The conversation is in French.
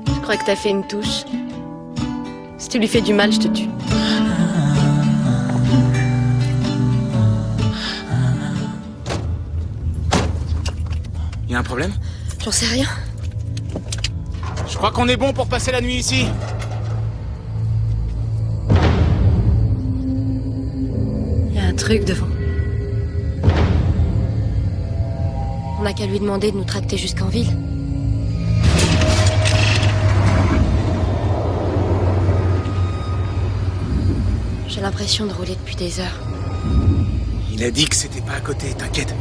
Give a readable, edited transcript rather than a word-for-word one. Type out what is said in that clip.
Je crois que t'as fait une touche. Si tu lui fais du mal, je te tue. Y a un problème? J'en sais rien. Je crois qu'on est bon pour passer la nuit ici. Il y a un truc devant. On n'a qu'à lui demander de nous tracter jusqu'en ville. J'ai l'impression de rouler depuis des heures. Il a dit que c'était pas à côté, t'inquiète.